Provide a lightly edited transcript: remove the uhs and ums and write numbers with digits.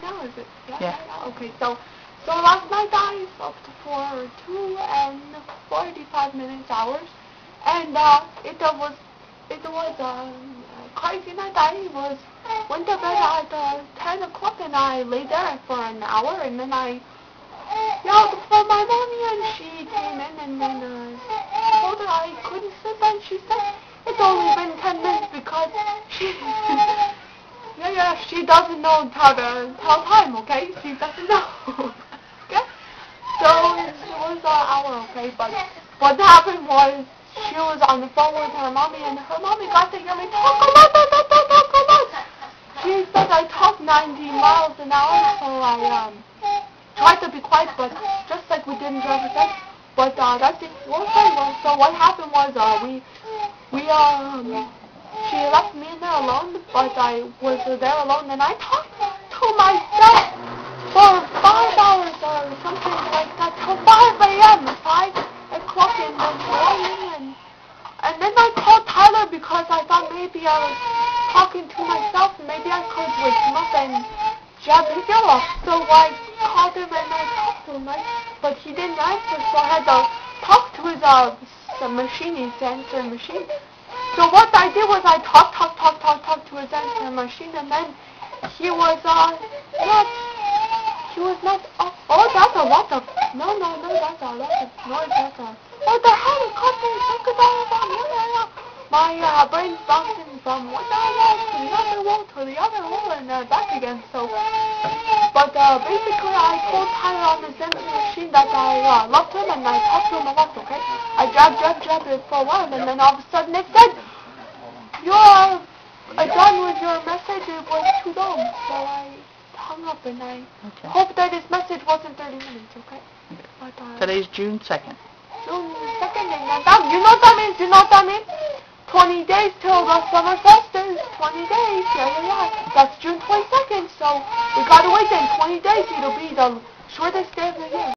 now, is it? Yeah. Okay, so last night I slept for 2 and 45 minutes hours, and it was a crazy night. I went to bed at 10 o'clock, and I lay there for an hour, and then I yelled for my mommy, and she came in, and then told her I couldn't sleep, and she said it's only been 10 minutes because she she doesn't know how to tell time, okay? She doesn't know. Okay? So it was an hour, okay? But what happened was she was on the phone with her mommy, and her mommy got to hear me talk a lot, talk a lot. She said I talk 90 miles an hour, so I tried to be quiet, but just like we did in driver's ed. But that's it. Okay, well, so what happened was she left me in there alone, but I was there alone, and I talked to myself for 5 hours or something like that, till 5 a.m., 5 o'clock in the morning, and then I called Tyler because I thought maybe I was talking to myself, and maybe I could wake him up and jab his ear off. So I called him and I talked to him, right? But he didn't answer, so I had to talk to his machine, his answering machine. So what I did was I talked to his answering machine, and then he was not, oh, that's a lot of, no, that's a lot of noise, oh, the helicopter, look at that, my brain's bouncing from one wall to the other wall to the other wall and back again, so, but basically I told Tyler on his answering machine that I loved him, and I talked to him a lot, okay? I jabbed it for a while, and then all of a sudden it said, you're done with your message, it was too long, so I hung up, and I hope that his message wasn't 30 minutes, okay? But, Today's June 2nd. June 2nd, and you know what that means? 20 days till the summer solstice, 20 days, yeah, that's June 22nd, so we gotta wait then, 20 days, it'll be the shortest day of the year.